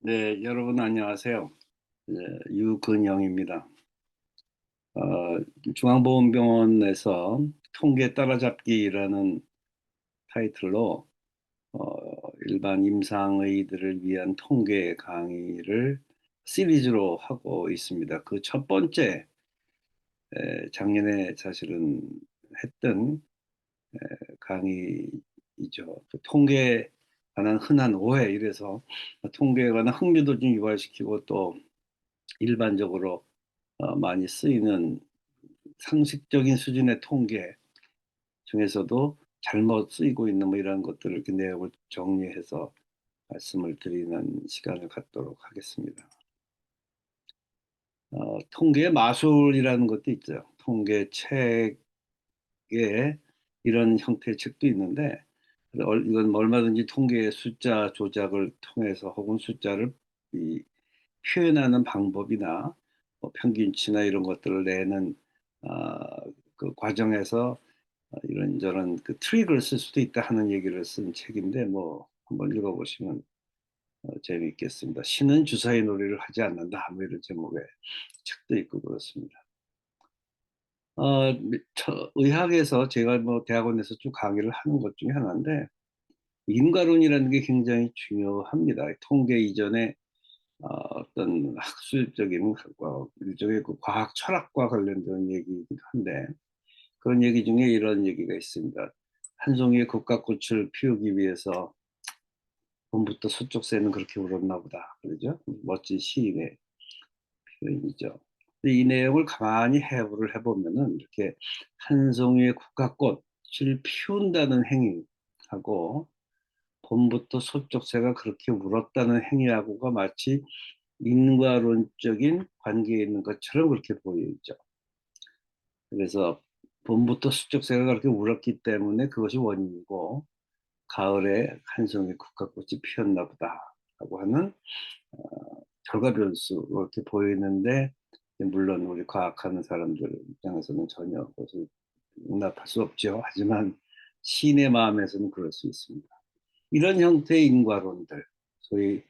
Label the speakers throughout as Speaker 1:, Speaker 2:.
Speaker 1: 네, 여러분 안녕하세요. 네, 유근영입니다. 어, 중앙보건병원에서 통계 따라잡기라는 타이틀로 일반 임상의들을 위한 통계 강의를 시리즈로 하고 있습니다. 그 첫 번째, 작년에 사실은 했던 강의이죠. 그 통계에 관한 흔한 오해, 이래서 통계에 관한 흥미도 좀 유발시키고, 또 일반적으로 많이 쓰이는 상식적인 수준의 통계 중에서도 잘못 쓰이고 있는 뭐 이런 것들을 이렇게 내용을 정리해서 말씀을 드리는 시간을 갖도록 하겠습니다. 통계 마술이라는 것도 있죠. 통계 책에 이런 형태의 책도 있는데, 이건 뭐 얼마든지 통계의 숫자 조작을 통해서 혹은 숫자를 이 표현하는 방법이나 뭐 평균치나 이런 것들을 내는 아, 그 과정에서 이런저런 그 트릭을 쓸 수도 있다 하는 얘기를 쓴 책인데, 뭐 한번 읽어보시면 재미있겠습니다. 신은 주사위 놀이를 하지 않는다, 뭐 이런 제목의 책도 있고 그렇습니다. 의학에서 제가 뭐 대학원에서 쭉 강의를 하는 것 중에 하나인데, 인과론이라는 게 굉장히 중요합니다. 통계 이전에 어떤 학술적인 일종의 그 과학 철학과 관련된 얘기이기도 한데, 그런 얘기 중에 이런 얘기가 있습니다. 한 송이의 국화꽃을 피우기 위해서 봄부터 서쪽 새는 그렇게 울었나 보다, 그러죠? 멋진 시인의 표현이죠. 근데 이 내용을 가만히 해부를 해보면은, 이렇게 한 송이의 국화꽃을 피운다는 행위하고 봄부터 서쪽 새가 그렇게 울었다는 행위하고가 마치 인과론적인 관계에 있는 것처럼 그렇게 보여있죠. 그래서 봄부터 서쪽새가 그렇게 울었기 때문에 그것이 원인이고, 가을에 한 송이 국화꽃이 피었나 보다라고 하는 어, 결과 변수, 이렇게 보이는데, 물론 우리 과학하는 사람들 입장에서는 전혀 그것을 용납할 수 없죠. 하지만 시인의 마음에서는 그럴 수 있습니다. 이런 형태의 인과론들, 소위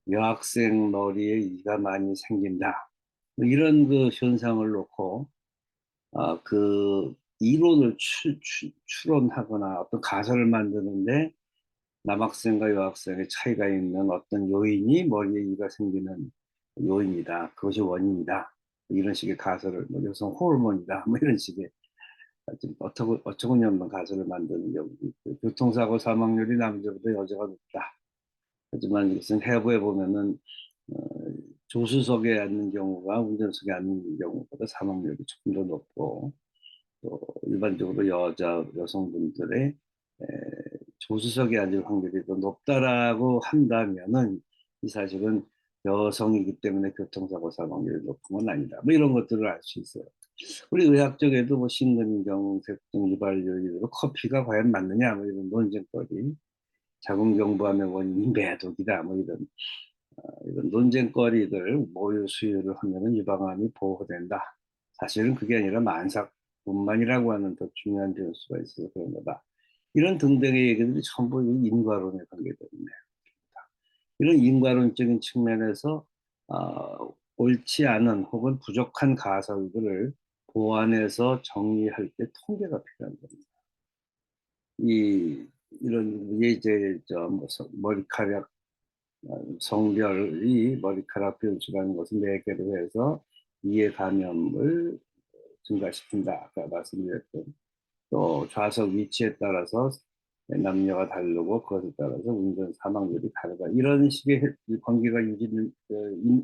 Speaker 1: 여학생 머리에 이가 많이 생긴다, 뭐 이런 그 현상을 놓고 그 이론을 추론하거나 어떤 가설을 만드는데, 남학생과 여학생의 차이가 있는 어떤 요인이 머리에 이가 생기는 요인이다, 그것이 원인이다, 이런 식의 가설을, 뭐 여성 호르몬이다, 뭐 이런 식의 좀 어처구니 없는 가설을 만드는 경우도 있고, 교통사고 사망률이 남자보다 여자가 높다, 하지만 이것은 해부해 보면은 어, 조수석에 앉는 경우가 운전석에 앉는 경우보다 사망률이 조금 더 높고, 또 일반적으로 여성분들의 에, 조수석에 앉을 확률이 더 높다라고 한다면은, 이 사실은 여성이기 때문에 교통사고 사망률이 높은 건 아니다, 뭐 이런 것들을 알 수 있어요. 우리 의학적에도 뭐 심근경, 색동, 유발효, 커피가 과연 맞느냐, 뭐 이런 논쟁거리, 자궁경부암의 원인이 매독이다, 뭐 이런 논쟁거리들 모유 수유를 하면은 유방암이 보호된다. 사실은 그게 아니라 만삭뿐만이라고 하는 더 중요한 변수가 있어서 그런 거다. 이런 등등의 얘기들이 전부 이 인과론에 관계되는 내용입니다. 이런 인과론적인 측면에서 옳지 않은 혹은 부족한 가설들을 보완해서 정리할 때 통계가 필요한 겁니다. 이 이런 이제 머리카락 성별이 머리카락 변수라는 것을 4개로 해서 이해 감염을 증가시킨다, 아까 말씀드렸던. 또 좌석 위치에 따라서 남녀가 다르고, 그것에 따라서 운전 사망률이 다르다, 이런 식의 관계가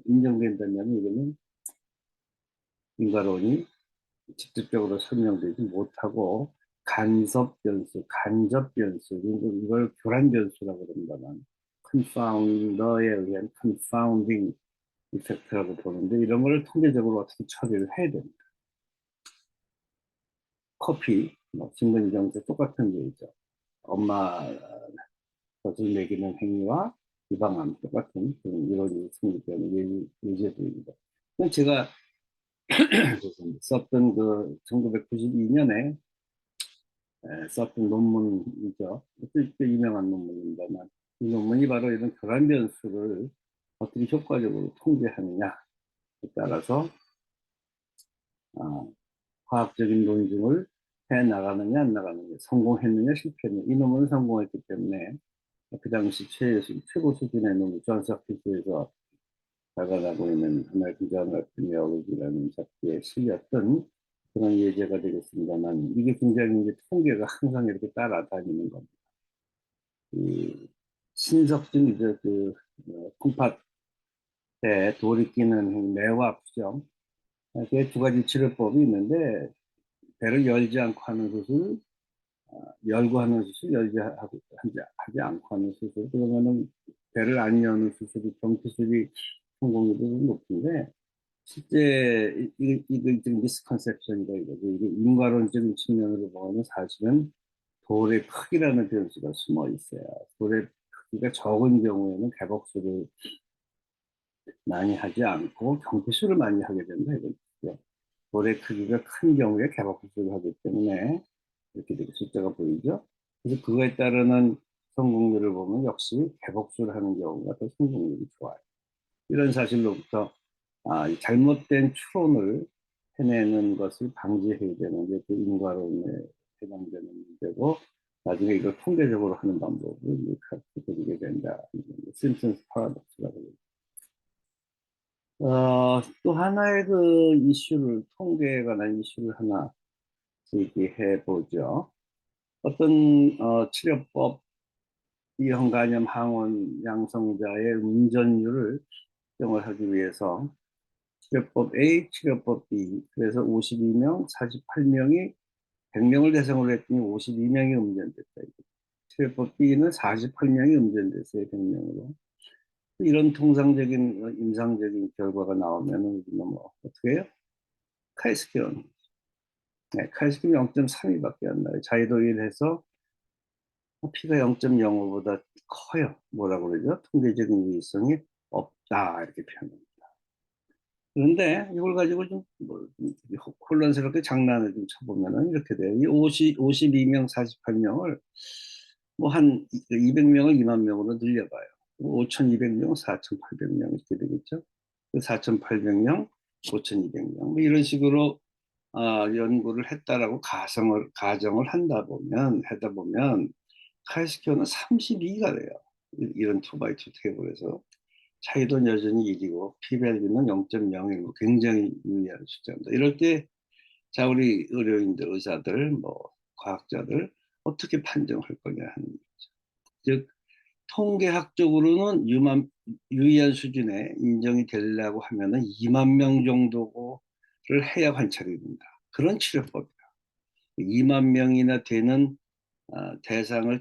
Speaker 1: 인정된다면, 이거는 인과론이 직접적으로 설명되지 못하고 간접 변수, 이걸 교란 변수라고 그럽니다만, 컨파운더에 의한 컨파운딩 이펙트라고 보는데, 이런 거를 통계적으로 어떻게 처리를 해야 됩니다. 커피, 뭐 심근경색 똑같은 얘기죠. 엄마 젖을 먹이는 행위와 유방암 똑같은 그런 이론이 성립되는 예제들입니다. 제가 썼던 그 1992년에 썼던 논문이죠. 꽤 유명한 논문입니다만, 이 논문이 바로 이런 교란 변수를 어떻게 효과적으로 통제하느냐에 따라서 과학적인 논증을 해 나가느냐 안 나가느냐, 성공했느냐 실패했느냐. 이 논문은 성공했기 때문에 그 당시 최고 수준의 논문, 존스 홉킨스에서 발간하고 있는 아메리칸 저널 오브 에피데미올로지라는 잡지에 실렸던 그런 예제가 되겠습니다만, 이게 굉장히 이제 통계가 항상 이렇게 따라다니는 겁니다. 이 신석증, 이제 콩팥에 돌이 끼는 뇌와 부정, 그게 두 가지 치료법이 있는데, 배를 열지 않고 하는 수술, 열고 하는 수술, 하지 않고 하는 수술. 그러면은 배를 안 여는 수술이, 경투술이 성공률이 높은데, 실제 이게 지금 미스컨셉션이다 이거죠. 이게 인과론적인 측면으로 보면 사실은 돌의 크기라는 변수가 숨어 있어요. 돌의 크기가 적은 경우에는 개복수를 많이 하지 않고 경피수를 많이 하게 된다 이거죠. 돌의 크기가 큰 경우에 개복수를 하기 때문에 이렇게 숫자가 보이죠. 그래서 그거에 따르는 성공률을 보면 역시 개복수를 하는 경우가 더 성공률이 좋아요. 이런 사실로부터 이 잘못된 추론을 해내는 것을 방지해야 되는 게 그 인과론에 해당되는 문제고, 나중에 이걸 통계적으로 하는 방법을 가르쳐드리게 된다. 심슨스 파라독스라고. 또 하나의 그 이슈를, 통계에 관한 이슈를 하나 제기해 보죠. 어떤 치료법, B형 간염 항원 양성자의 운전율을 측정을 하기 위해서 치료법 A, 치료법 B, 그래서 52명, 48명이 100명을 대상으로 했더니 52명이 음전됐다. 치료법 B는 48명이 음전됐어요, 100명으로. 이런 통상적인 임상적인 결과가 나오면 우리는 뭐 어떻게 해요? 카이스키온. 네, 카이스키온 0.32밖에 안 나요. 자이도일해서 P가 0.05보다 커요. 뭐라고 그러죠? 통계적인 유의성이 없다 이렇게 표현합니다. 그런데 이걸 가지고 좀 혼란스럽게 장난을 좀 쳐보면은 이렇게 돼요. 이 52명, 48명을 뭐 한 200명을 2만 명으로 늘려봐요. 5,200명, 4,800명 이렇게 되겠죠. 4,800명, 5,200명 뭐 이런 식으로 연구를 했다라고 가정을 하다 보면 카이스키오는 32가 돼요. 이런 2x2 테이블에서. 차이도 여전히 1이고 p-value는 0.01, 굉장히 유의한 숫자입니다. 이럴 때 자, 우리 의료인들, 의사들, 뭐 과학자들 어떻게 판정할 거냐 하는 거죠. 즉 통계학적으로는 유의한 수준에 인정이 되려고 하면은 2만 명 정도를 해야 관찰이 된다. 그런 치료법이다. 2만 명이나 되는 대상을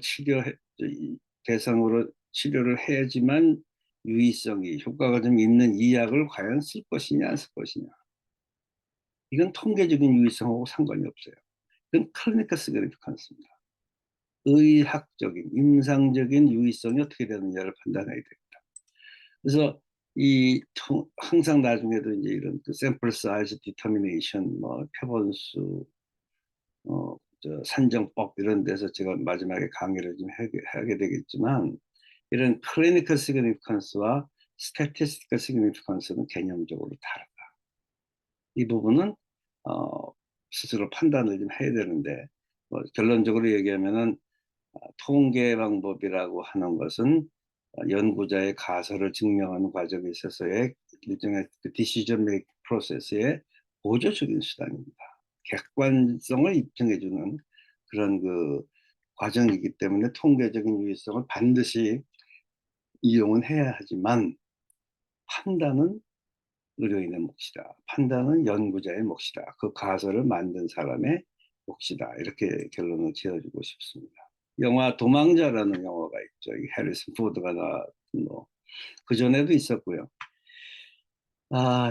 Speaker 1: 대상으로 치료를 해야지만 유의성이, 효과가 좀 있는 이 약을 과연 쓸 것이냐 안 쓸 것이냐, 이건 통계적인 유의성하고 상관이 없어요. 그건 클리니컬 시그니피컨스입니다. 의학적인 임상적인 유의성이 어떻게 되느냐를 판단해야 됩니다. 그래서 항상 나중에도 이제 이런 그 샘플 사이즈 디터미네이션, 뭐 표본수, 산정법 이런 데서 제가 마지막에 강의를 좀 하게 되겠지만, 이런 클리니컬 시그니피컨스와 스태티스티컬 시그니피컨스는 개념적으로 다르다. 이 부분은 스스로 판단을 좀 해야 되는데, 결론적으로 얘기하면은 통계 방법이라고 하는 것은 연구자의 가설을 증명하는 과정에 있어서의 일종의 디시전 메이킹 프로세스의 보조적인 수단입니다. 객관성을 입증해주는 그런 그 과정이기 때문에 통계적인 유의성을 반드시 이용은 해야 하지만, 판단은 의료인의 몫이다. 판단은 연구자의 몫이다. 그 가설을 만든 사람의 몫이다. 이렇게 결론을 지어주고 싶습니다. 영화 도망자라는 영화가 있죠. 이 해리슨 포드가 나왔던 뭐, 그 전에도 있었고요.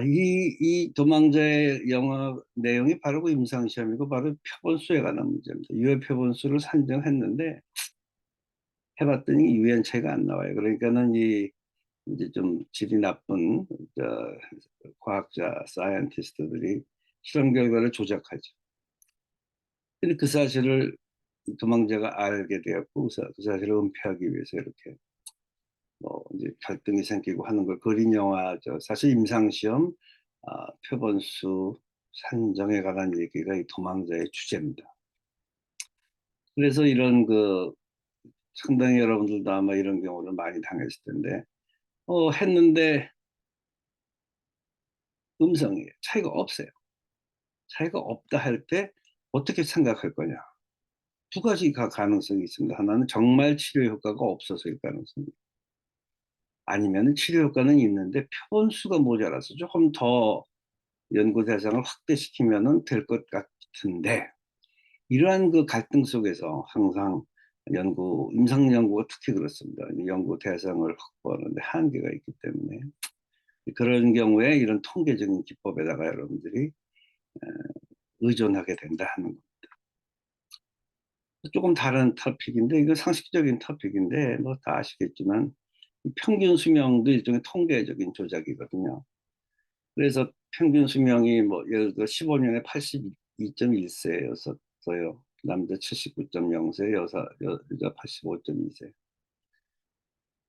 Speaker 1: 이 도망자의 영화 내용이 바로 그 임상시험이고 바로 표본수에 관한 문제입니다. 유해 표본수를 산정했는데 해봤더니 유연차이가 안 나와요. 그러니까는 이제 좀 질이 나쁜 과학자, 사이언티스트들이 실험 결과를 조작하죠. 근데 그 사실을 도망자가 알게 되었고 그 사실을 은폐하기 위해서 이렇게 뭐 이제 갈등이 생기고 하는 걸 그린 영화죠. 사실 임상시험 표본수 산정에 관한 얘기가 이 도망자의 주제입니다. 그래서 이런 상당히 여러분들도 아마 이런 경우를 많이 당했을 텐데 했는데 음성이에요. 차이가 없어요. 차이가 없다 할 때 어떻게 생각할 거냐. 두 가지 가능성이 있습니다. 하나는 정말 치료 효과가 없어서일 가능성이, 아니면 치료 효과는 있는데 표본수가 모자라서 조금 더 연구 대상을 확대시키면 될 것 같은데, 이러한 갈등 속에서 항상 임상 연구가 특히 그렇습니다. 연구 대상을 확보하는데 한계가 있기 때문에 그런 경우에 이런 통계적인 기법에다가 여러분들이 의존하게 된다 하는 거. 조금 다른 토픽인데, 이거 상식적인 토픽인데 뭐 다 아시겠지만 평균 수명도 일종의 통계적인 조작이거든요. 그래서 평균 수명이 뭐 예를 들어 15년에 82.1세였었어요. 남자 79.0세, 여자 85.2세.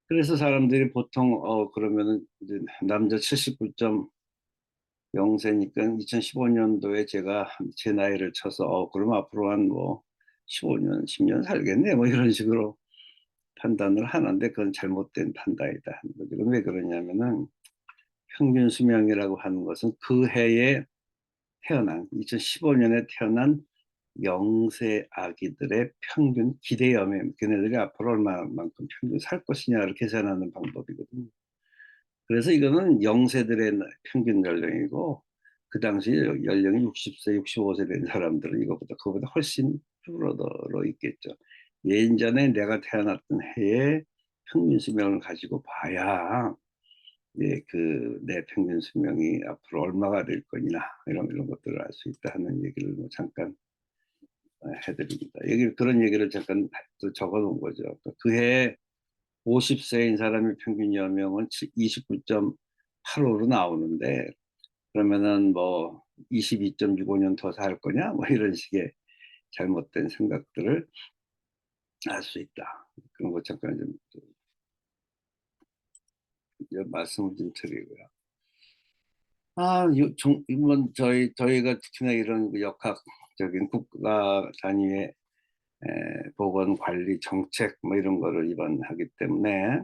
Speaker 1: 그래서 사람들이 보통 그러면은 이제 남자 79.0세니까 2015년도에 제가 제 나이를 쳐서 그럼 앞으로 한 뭐 15년, 10년 살겠네 뭐 이런 식으로 판단을 하는데, 그건 잘못된 판단이다 하는 거죠. 왜 그러냐면은 평균 수명이라고 하는 것은 그 해에 태어난 2015년에 태어난 영세 아기들의 평균 기대염에 걔네들이 앞으로 얼마만큼 평균 살 것이냐를 계산하는 방법이거든요. 그래서 이거는 영세들의 평균 연령이고, 그 당시 연령이 60세, 65세 된 사람들은 그거보다 훨씬 줄어들어 있겠죠. 예전에 내가 태어났던 해에 평균 수명을 가지고 봐야 내 평균 수명이 앞으로 얼마가 될 거냐 이런 것들을 알 수 있다 하는 얘기를 뭐 잠깐 해드립니다. 그런 얘기를 잠깐 적어 놓은 거죠. 그 해에 50세인 사람의 평균 연령은 29.85로 나오는데, 그러면은 뭐 22.65년 더 살 거냐 뭐 이런 식의 잘못된 생각들을 알 수 있다. 그런 거 잠깐 좀 말씀을 좀 드리고요. 이번 저희가 특히나 이런 역학적인 국가 단위의 보건 관리 정책 뭐 이런 거를 입안하기 때문에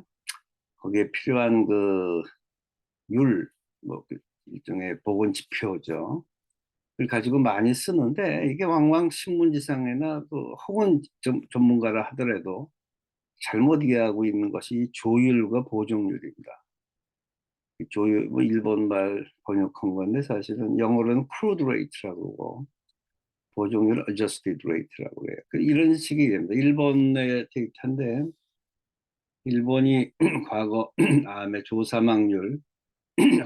Speaker 1: 거기에 필요한 뭐 일종의 보건 지표죠. 를 가지고 많이 쓰는데, 이게 왕왕 신문지상에나 혹은 전문가라 하더라도 잘못 이해하고 있는 것이 조율과 보정률입니다. 조율, 뭐 일본말 번역한 건데 사실은 영어로는 crude rate라고 그러고 보정률은 adjusted rate라고 해요. 이런 식이 됩니다. 일본의 데이터인데, 일본이 과거 암의 조사망률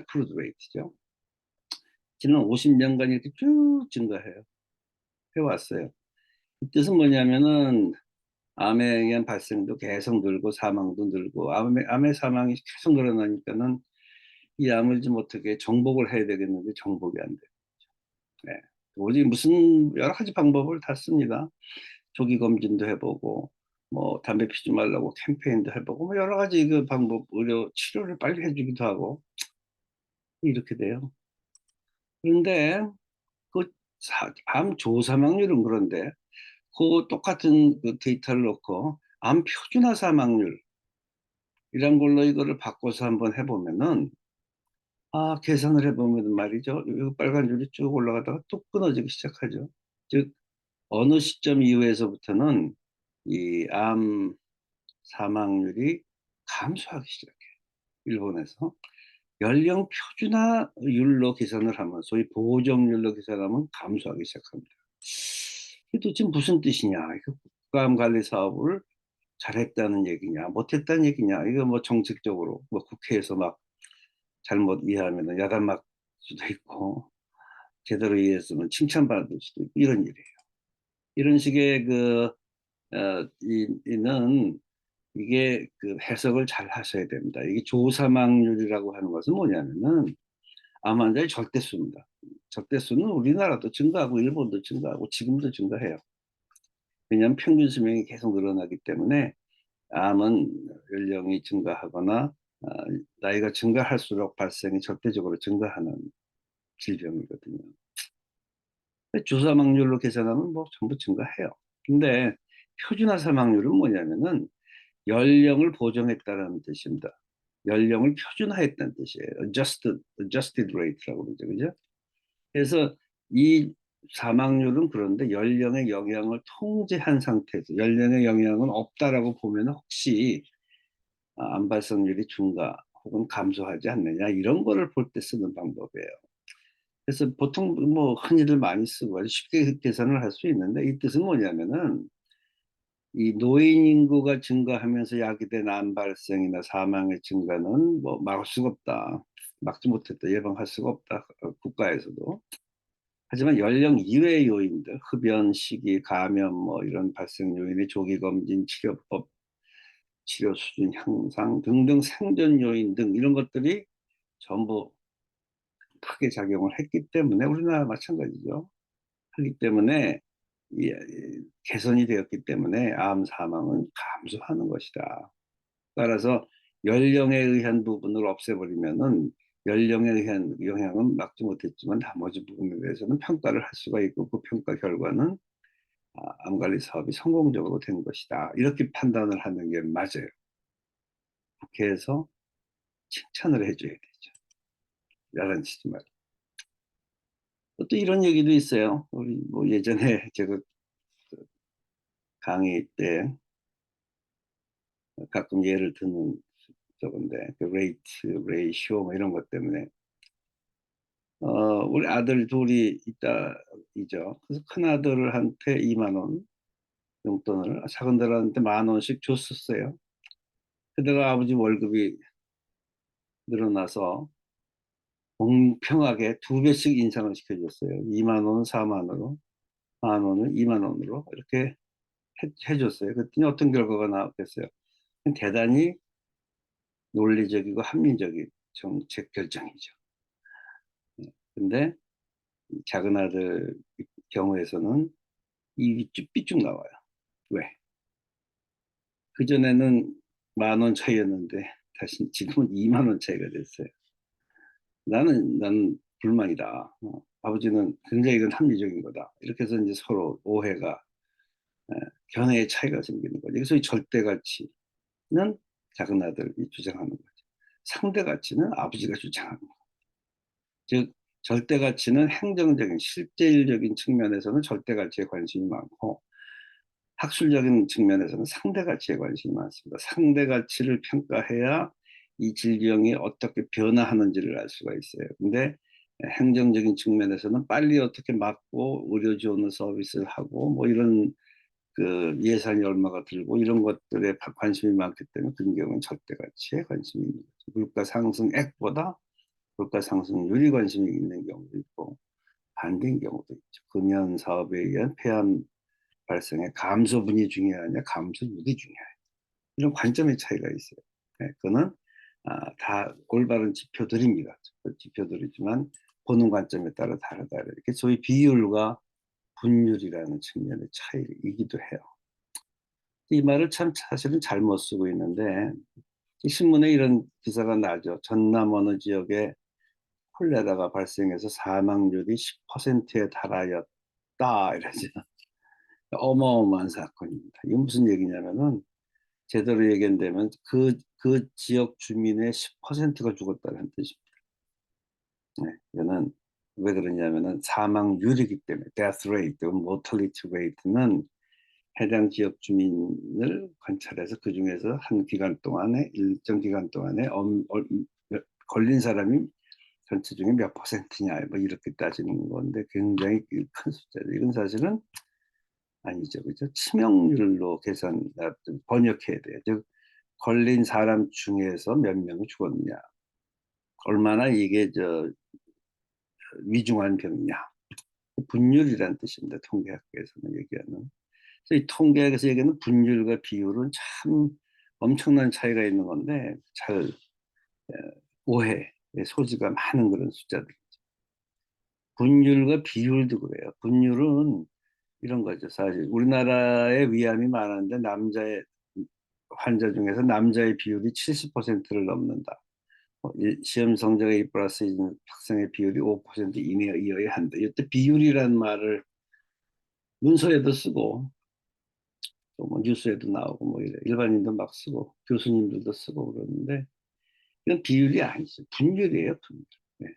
Speaker 1: crude rate죠. 지난 50년간 이렇게 쭉 증가해요. 해왔어요. 이 뜻은 뭐냐면은 암에 의한 발생도 계속 늘고 사망도 늘고, 암의 사망이 계속 늘어나니까는 이 암을 좀 어떻게 정복을 해야 되겠는데 정복이 안 돼요. 네. 오직 무슨 여러 가지 방법을 다 씁니다. 조기 검진도 해보고 뭐 담배 피지 말라고 캠페인도 해보고 뭐 여러 가지 방법, 의료 치료를 빨리 해주기도 하고 이렇게 돼요. 그런데 암 조사망률은 그런데 똑같은 데이터를 놓고 암 표준화 사망률 이런 걸로 이거를 바꿔서 한번 해보면은 계산을 해보면 말이죠. 이 빨간 줄이 쭉 올라가다가 또 끊어지기 시작하죠. 즉 어느 시점 이후에서부터는 이 암 사망률이 감소하기 시작해요. 일본에서 연령 표준화율로 계산을 하면, 소위 보정률로 계산하면 감소하기 시작합니다. 이게 도대체 무슨 뜻이냐? 국가암 관리 사업을 잘했다는 얘기냐, 못했다는 얘기냐? 이거 뭐 정책적으로 뭐 국회에서 막 잘못 이해하면 야단 맞을 수도 있고, 제대로 이해했으면 칭찬받을 수도 있고, 이런 일이에요. 이런 식의 이는 이게 해석을 잘 하셔야 됩니다. 이게 조사망률이라고 하는 것은 뭐냐면은 암 환자의 절대수입니다. 절대수는 우리나라도 증가하고 일본도 증가하고 지금도 증가해요. 왜냐하면 평균 수명이 계속 늘어나기 때문에 암은 연령이 증가하거나 나이가 증가할수록 발생이 절대적으로 증가하는 질병이거든요. 주사 사망률로 계산하면 뭐 전부 증가해요. 근데 표준화 사망률은 뭐냐면은 연령을 보정했다는 뜻입니다. 연령을 표준화했다는 뜻이에요. adjusted rate라고 그러죠. 그죠? 그래서 이 사망률은 그런데 연령의 영향을 통제한 상태에서 연령의 영향은 없다라고 보면 혹시 암 발생률이 증가 혹은 감소하지 않느냐 이런 거를 볼 때 쓰는 방법이에요. 그래서 보통 뭐 흔히들 많이 쓰고 아주 쉽게 계산을 할 수 있는데 이 뜻은 뭐냐면은 이 노인 인구가 증가하면서 야기된 암 발생이나 사망의 증가는 뭐 막을 수가 없다. 막지 못했다. 예방할 수가 없다. 국가에서도. 하지만 연령 이외의 요인들, 흡연, 식이, 감염 뭐 이런 발생 요인의 조기 검진, 치료법, 치료 수준 향상 등등 생존 요인 등 이런 것들이 전부 크게 작용을 했기 때문에 우리나라 마찬가지죠. 하기 때문에 개선이 되었기 때문에 암 사망은 감소하는 것이다. 따라서 연령에 의한 부분을 없애버리면은 연령에 의한 영향은 막지 못했지만 나머지 부분에 대해서는 평가를 할 수가 있고 그 평가 결과는 암관리 사업이 성공적으로 된 것이다. 이렇게 판단을 하는 게 맞아요. 국회에서 칭찬을 해줘야 되죠. 야단치지 말고. 또 이런 얘기도 있어요. 우리 뭐 예전에 제가 강의 때 가끔 예를 드는 저건데 그 레이트, 레이쇼 뭐 이런 것 때문에 우리 아들 둘이 있다이죠. 그래서 큰 아들한테 2만 원 용돈을 작은 아들한테 1만 원씩 줬었어요. 그러다가 아버지 월급이 늘어나서 공평하게 2배씩 인상을 시켜줬어요. 2만 원은 4만 원으로, 1만 원은 2만 원으로 이렇게 해줬어요. 그랬더니 어떤 결과가 나왔겠어요. 대단히 논리적이고 합리적인 정책 결정이죠. 근데 작은 아들 경우에서는 입이 삐쭉 나와요. 왜? 그전에는 1만 원 차이였는데 다시 지금은 2만 원 차이가 됐어요. 나는 불만이다. 아버지는 굉장히 이건 합리적인 거다. 이렇게 해서 이제 서로 오해가, 에, 견해의 차이가 생기는 거죠. 그래서 이 절대가치는 작은 아들이 주장하는 거죠. 상대가치는 아버지가 주장하는 거죠. 즉, 절대가치는 행정적인, 실질적인 측면에서는 절대가치에 관심이 많고, 학술적인 측면에서는 상대가치에 관심이 많습니다. 상대가치를 평가해야 이 질병이 어떻게 변화하는지를 알 수가 있어요. 근데 행정적인 측면에서는 빨리 어떻게 막고 의료 지원 서비스를 하고 뭐 이런 그 예산이 얼마가 들고 이런 것들에 관심이 많기 때문에 그런 경우는 절대가치에 관심이 있는 거죠. 물가 상승액보다 물가 상승률이 관심이 있는 경우도 있고 반대인 경우도 있죠. 금연 사업에 의한 폐암 발생의 감소분이 중요하냐, 감소율이 중요하냐. 이런 관점의 차이가 있어요. 네, 그거는 다 올바른 지표들입니다. 지표들이지만 보는 관점에 따라 다르다. 이렇게 소위 비율과 분율이라는 측면의 차이이기도 해요. 이 말을 참 사실은 잘못 쓰고 있는데 신문에 이런 기사가 나죠. 전남 어느 지역에 콜레라가 발생해서 사망률이 10%에 달하였다. 이러죠. 어마어마한 사건입니다. 이게 무슨 얘기냐면은 제대로 얘기한다면 그 지역 주민의 10%가 죽었다는 뜻입니다. 네, 이거는 왜 그러냐면은 사망률이기 때문에 death rate, mortality rate는 해당 지역 주민을 관찰해서 그 중에서 한 기간 동안에 일정 기간 동안에 걸린 사람이 전체 중에 몇 퍼센트냐 뭐 이렇게 따지는 건데 굉장히 큰 숫자죠. 이건 사실은 아니죠, 그죠? 치명률로 번역해야 돼요. 즉 걸린 사람 중에서 몇 명이 죽었느냐, 얼마나 이게 위중한 병이냐, 분율이란 뜻입니다. 통계학에서는 얘기하는. 그래서 이 통계학에서 얘기하는 분율과 비율은 참 엄청난 차이가 있는 건데 잘 오해의 소지가 많은 그런 숫자들. 분율과 비율도 그래요. 분율은 이런 거죠. 사실 우리나라에 위암이 많은데 남자의 환자 중에서 남자의 비율이 70%를 넘는다. 시험 성적 A 플러스인 학생의 비율이 5% 이내여야 한다. 이때 비율이라는 말을 문서에도 쓰고 또 뭐 뉴스에도 나오고 뭐 이래. 일반인도 막 쓰고 교수님들도 쓰고 그러는데 이건 비율이 아니죠. 분율이에요, 분율. 네.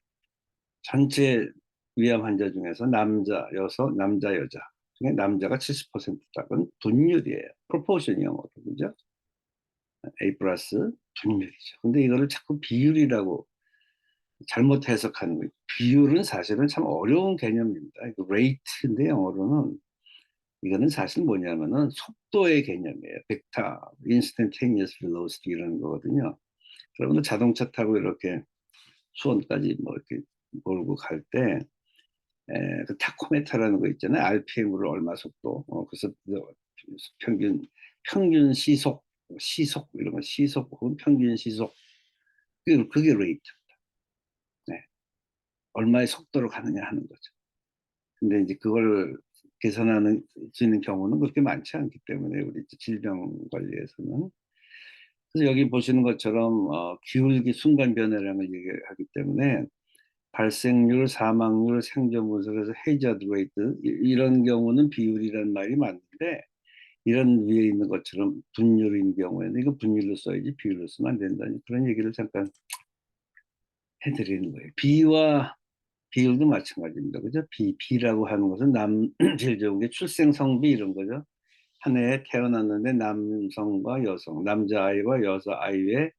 Speaker 1: 전체 위암 환자 중에서 남자, 여자 중에 남자가 70%다. 그건 분율이에요. 프로포션 영어로. 그죠? A 플러스 분율이죠. 근데 이거를 자꾸 비율이라고 잘못 해석하는 거예요. 비율은 사실은 참 어려운 개념입니다. 이거 레이트인데 영어로는 이거는 사실 뭐냐면은 속도의 개념이에요. 벡터, instantaneous velocity 이런 거거든요. 여러분들 자동차 타고 이렇게 수원까지 뭐 이렇게 몰고 갈 때, 그 타코메타라는 거 있잖아요. RPM으로 얼마 속도. 그래서 평균, 평균 시속 이런 거, 시속 혹은 평균 시속. 그게 레이트. 네. 얼마의 속도로 가느냐 하는 거죠. 근데 이제 그걸 계산하는 수 있는 경우는 그렇게 많지 않기 때문에 우리 질병 관리에서는. 그래서 여기 보시는 것처럼 기울기 순간 변화량을 얘기하기 때문에 발생률, 사망률, 생존 분석에서 헤이저드 레이트 이런 경우는 비율이라는 말이 맞는데 이런 위에 있는 것처럼 분율인 경우에는 이거 분율로 써야지 비율로 쓰면 안 된다는 그런 얘기를 잠깐 해드리는 거예요. 비와 비율도 마찬가지입니다. 그죠? 비라고 하는 것은 제일 좋은 게 출생성비 이런 거죠. 한 해에 태어났는데 남성과 여성, 남자아이와 여자아이의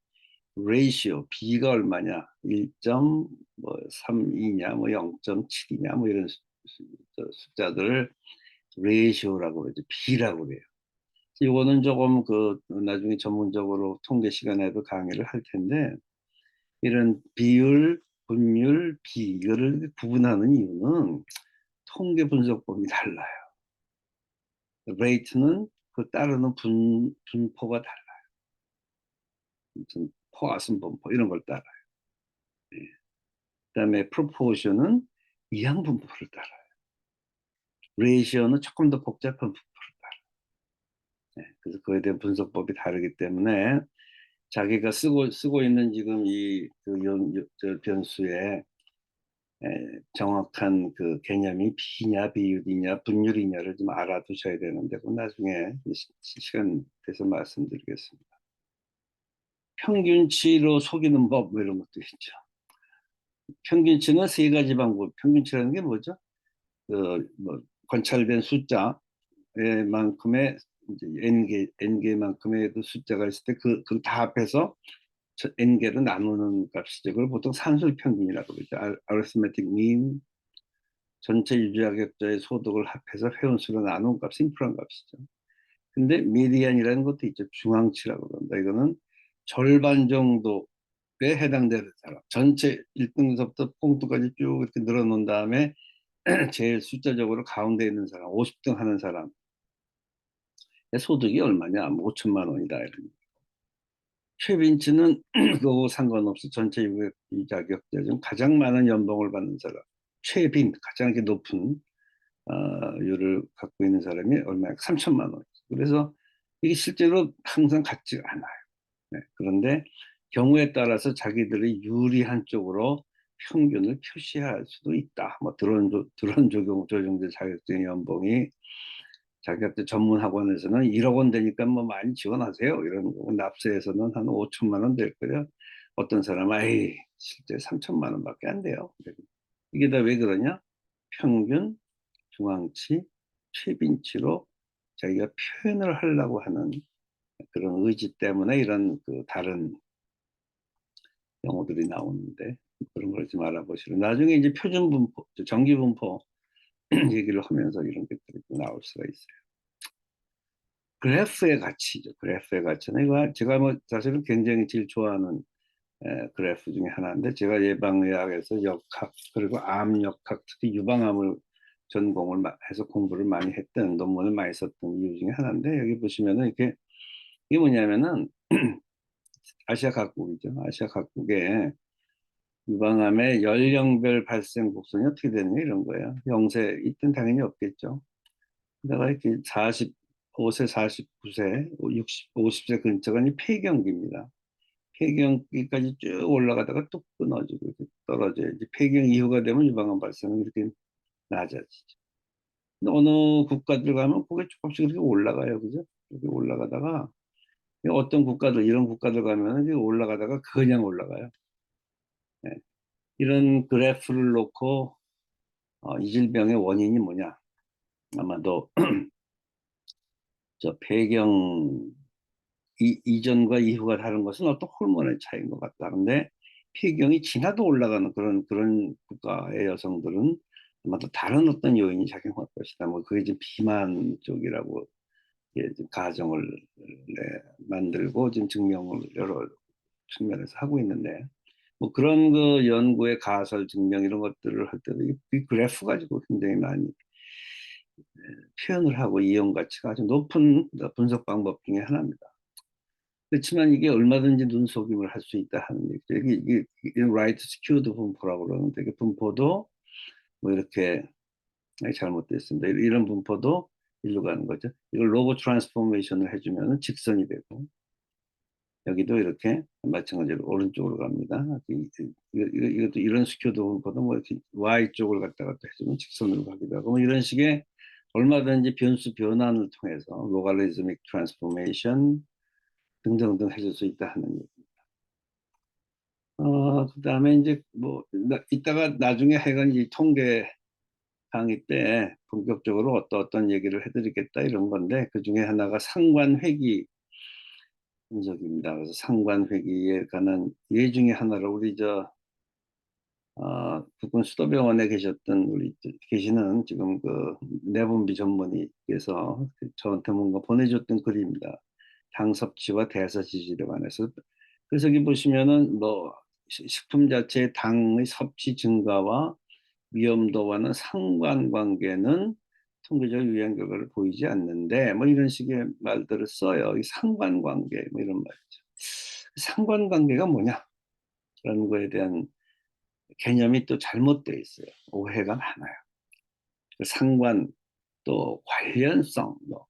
Speaker 1: 레이시오, B가 얼마냐? 1.32냐, 뭐 0.7이냐, 뭐 이런 숫자들을 레이시오라고 그러죠. B라고 그래요. 이거는 조금 나중에 전문적으로 통계 시간에도 강의를 할 텐데, 이런 비율, 분율, 비, 이거를 구분하는 이유는 통계 분석법이 달라요. 레이트는 그 따르는 분포가 달라요. 무슨 포화순 분포 이런 걸 따라요. 예. 그다음에 프로포션은 이항 분포를 따라요. 레이시오는 조금 더 복잡한 분포를 따라요. 예. 그래서 그에 대한 분석법이 다르기 때문에 자기가 쓰고 있는 지금 저 변수의 정확한 그 개념이 비냐, 비율이냐, 분율이냐를 좀 알아두셔야 되는데, 그 나중에 시간 돼서 말씀드리겠습니다. 평균치로 속이는 법, 뭐 이런 것도 있죠. 평균치는 세 가지 방법. 평균치라는 게 뭐죠? 뭐, 관찰된 숫자의 만큼의, 이제 n개만큼의 그 숫자가 있을 때 그 다 합해서 n개로 나누는 값이죠. 그걸 보통 산술 평균이라고 그러죠. arithmetic mean, 전체 유지하격자의 소득을 합해서 회원수로 나눈 값, 심플한 값이죠. 근데 미디안이라는 것도 있죠. 중앙치라고 그런다. 이거는 절반 정도에 해당되는 사람. 전체 1등서부터 뽕두까지 쭉 이렇게 늘어놓은 다음에 제일 숫자적으로 가운데 있는 사람, 50등 하는 사람. 소득이 얼마냐? 5천만 원이다. 이런. 최빈치는 그거 상관없이 전체 유자격자 중 가장 많은 연봉을 받는 사람. 최빈, 가장 높은 율을 갖고 있는 사람이 얼마야? 3천만 원. 그래서 이게 실제로 항상 같지가 않아요. 네. 그런데 경우에 따라서 자기들이 유리한 쪽으로 평균을 표시할 수도 있다. 뭐 드론 조종자 자격증 연봉이 자격증 전문 학원에서는 1억 원 되니까 뭐 많이 지원하세요. 이런 거고 납세에서는 한 5천만 원 될 거예요. 어떤 사람은 에이 실제 3천만 원밖에 안 돼요. 이게 다 왜 그러냐? 평균, 중앙치, 최빈치로 자기가 표현을 하려고 하는 그런 의지 때문에 이런 다른 용어들이 나오는데 그런 걸 좀 알아보시고 나중에 이제 표준 분포, 정기 분포 얘기를 하면서 이런 것들이 나올 수가 있어요. 그래프의 가치죠. 그래프의 가치는 이거 제가 뭐 사실은 굉장히 제일 좋아하는 그래프 중에 하나인데 제가 예방의학에서 역학 그리고 암역학 특히 유방암을 전공을 해서 공부를 많이 했던 논문을 많이 썼던 이유 중에 하나인데 여기 보시면은 이게 뭐냐면은 아시아 각국이죠. 아시아 각국의 유방암의 연령별 발생 곡선이 어떻게 되느냐 이런 거예요. 0세 이땐 당연히 없겠죠. 내가 이렇게 45세, 49세, 50세 근처가 폐경기입니다. 폐경기까지 쭉 올라가다가 또 끊어지고 이렇게 떨어져요. 이제 폐경 이후가 되면 유방암 발생은 이렇게 낮아지죠. 근데 어느 국가들 가면 그게 조금씩 이렇게 올라가요. 그죠? 이렇게 올라가다가 어떤 국가들, 이런 국가들 가면은 이게 올라가다가 그냥 올라가요. 예. 이런 그래프를 놓고 이 질병의 원인이 뭐냐? 아마도 저 폐경 이전과 이후가 다른 것은 어떤 호르몬의 차이인 것 같다. 근데 폐경이 지나도 올라가는 그런 국가의 여성들은 아마도 다른 어떤 요인이 작용할 것이다. 뭐 그게 지금 비만 쪽이라고 지금 가정을 만들고 지금 증명을 여러 측면에서 하고 있는데, 뭐 그런 그 연구의 가설 증명 이런 것들을 할 때도 이 그래프 가지고 굉장히 많이 표현을 하고 이용 가치가 아주 높은 분석 방법 중에 하나입니다. 그렇지만 이게 얼마든지 눈속임을 할 수 있다 하는 얘기죠. 이게 라이트 스큐드 분포라고 그러는데, 그 분포도 뭐 이렇게 잘못됐습니다. 이런 분포도 일로 가는 거죠. 이걸 로고 트랜스포메이션을 해주면 직선이 되고, 여기도 이렇게 마찬가지로 오른쪽으로 갑니다. 이것도 이런 스큐드 분포도 뭐 이렇게 Y 쪽을 갖다 갖다 해주면 직선으로 가기도 하고, 뭐 이런 식의 얼마든지 변수 변환을 통해서 로가리즘믹 트랜스포메이션 등등등 해줄 수 있다 하는 얘기. 그다음에 이제 뭐 이따가 나중에 하여간 이 통계 강의 때 본격적으로 어떤 얘기를 해드리겠다 이런 건데, 그 중에 하나가 상관회귀 분석입니다. 그래서 상관회귀에 관한 예 중에 하나를 우리 국군 수도병원에 계시는 지금 그 내분비 전문의께서 저한테 뭔가 보내줬던 글입니다. 당 섭취와 대사 지질에 관해서. 그래서 여기 보시면은 뭐 식품 자체의 당의 섭취 증가와 위험도와는 상관관계는 통계적 유행 결과를 보이지 않는데, 뭐 이런 식의 말들을 써요. 이 상관관계 뭐 이런 말이죠. 상관관계가 뭐냐? 라는 거에 대한 개념이 또 잘못되어 있어요. 오해가 많아요. 상관, 또 관련성, 뭐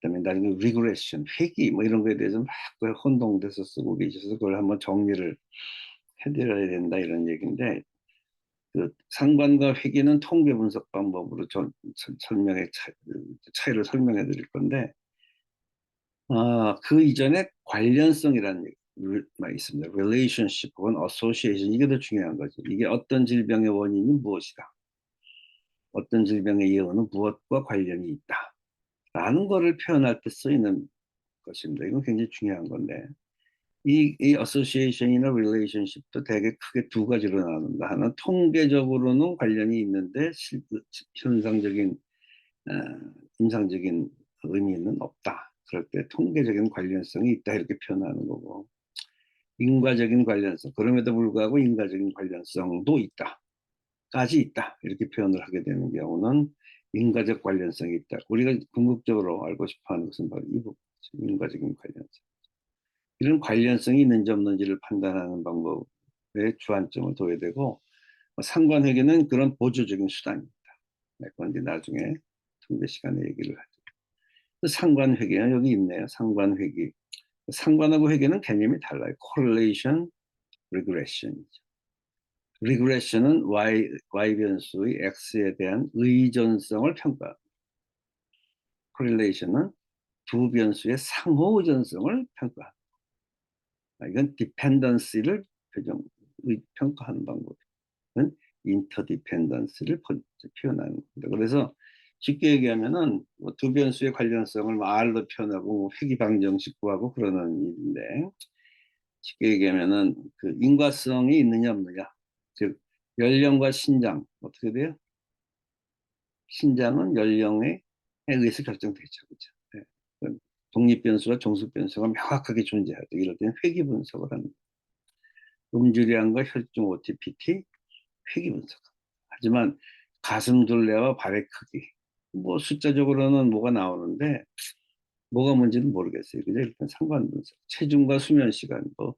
Speaker 1: 그다음에 나중에 리그레션, 회귀 뭐 이런 거에 대해서 막 혼동돼서 쓰고 계셔서 그걸 한번 정리를 해드려야 된다 이런 얘기인데, 그 상관과 회귀는 통계 분석 방법으로 차이를 설명해 드릴 건데, 그 이전에 관련성이라는 말이 있습니다. relationship 혹은 association, 이게 더 중요한 거죠. 이게 어떤 질병의 원인이 무엇이다, 어떤 질병의 예후는 무엇과 관련이 있다 라는 거를 표현할 때 쓰이는 것입니다. 이건 굉장히 중요한 건데, 이 association이나 relationship도 되게 크게 두 가지로 나눈다. 하나는 통계적으로는 관련이 있는데 현상적인 어, 임상적인 의미는 없다. 그럴 때 통계적인 관련성이 있다 이렇게 표현하는 거고, 인과적인 관련성, 그럼에도 불구하고 인과적인 관련성도 있다까지 있다 이렇게 표현을 하게 되는 경우는 인과적 관련성이 있다. 우리가 궁극적으로 알고 싶어하는 것은 바로 이 부분이죠. 인과적인 관련성. 이런 관련성이 있는지 없는지를 판단하는 방법에 주안점을 둬야 되고, 상관회계는 그런 보조적인 수단입니다. 그건 이제 나중에 통계 시간에 얘기를 하죠. 상관회계는 여기 있네요. 상관회계. 상관하고 회계는 개념이 달라요. correlation, regression이죠. regression은 y 변수의 x에 대한 의존성을 평가합니다. correlation은 두 변수의 상호 의존성을 평가합니다. 이건 dependency를 평가하는 방법은 interdependency를 표현하는 겁니다. 그래서 쉽게 얘기하면은 두 변수의 관련성을 R로 표현하고 회귀방정식구하고 그러는 일인데, 쉽게 얘기하면은 그 인과성이 있느냐 없느냐, 즉 연령과 신장 어떻게 돼요? 신장은 연령에 의해서 결정되죠, 그렇죠? 네. 독립 변수와 종속 변수가 명확하게 존재하죠. 이럴 때는 회귀 분석을 합니다. 음주량과 혈중 OTPT 회귀 분석. 하지만 가슴 둘레와 발의 크기, 뭐 숫자적으로는 뭐가 나오는데 뭐가 뭔지는 모르겠어요. 그죠? 일단 상관 분석. 체중과 수면 시간, 뭐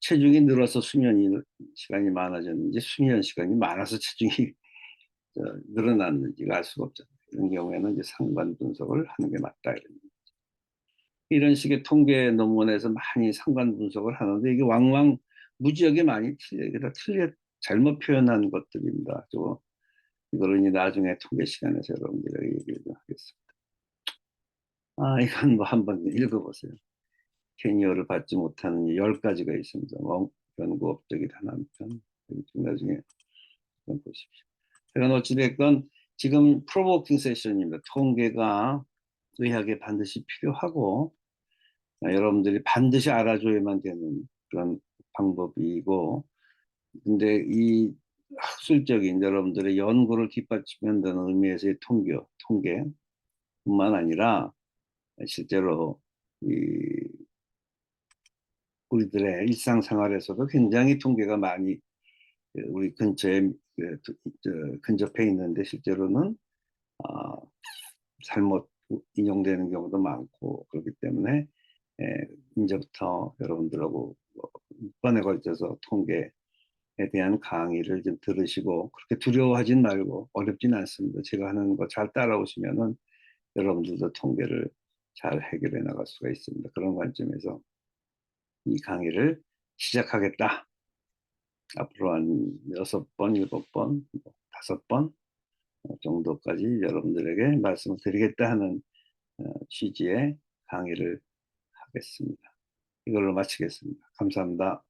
Speaker 1: 체중이 늘어서 시간이 많아졌는지 수면 시간이 많아서 체중이 늘어났는지가 알 수가 없잖아요. 이런 경우에는 이제 상관 분석을 하는 게 맞다. 이런 식의 통계 논문에서 많이 상관 분석을 하는데 이게 왕왕 무지하게 많이 잘못 표현한 것들입니다. 이거는 이 나중에 통계 시간에서 여러분들에게 얘기를 좀 하겠습니다. 이건 뭐 한번 읽어보세요. 캐니어를 받지 못하는 10가지가 있습니다. 연구 업적이 단 한 편. 나중에 한번 보십시오. 제가 어찌됐건 지금 프로보킹 세션입니다. 통계가 의학에 반드시 필요하고 여러분들이 반드시 알아줘야만 되는 그런 방법이고, 근데 이 학술적인 여러분들의 연구를 뒷받침한다는 의미에서의 통계뿐만 아니라 실제로 우리들의 일상생활에서도 굉장히 통계가 많이 우리 근접해 있는데 실제로는 어, 잘못 인용되는 경우도 많고 그렇기 때문에 이제부터 여러분들하고 6번에 걸쳐서 통계에 대한 강의를 좀 들으시고 그렇게 두려워하진 말고 어렵진 않습니다. 제가 하는 거 잘 따라오시면은 여러분들도 통계를 잘 해결해 나갈 수가 있습니다. 그런 관점에서 이 강의를 시작하겠다. 앞으로 한 6번, 7번, 5번 정도까지 여러분들에게 말씀을 드리겠다 하는 취지의 강의를 하겠습니다. 이걸로 마치겠습니다. 감사합니다.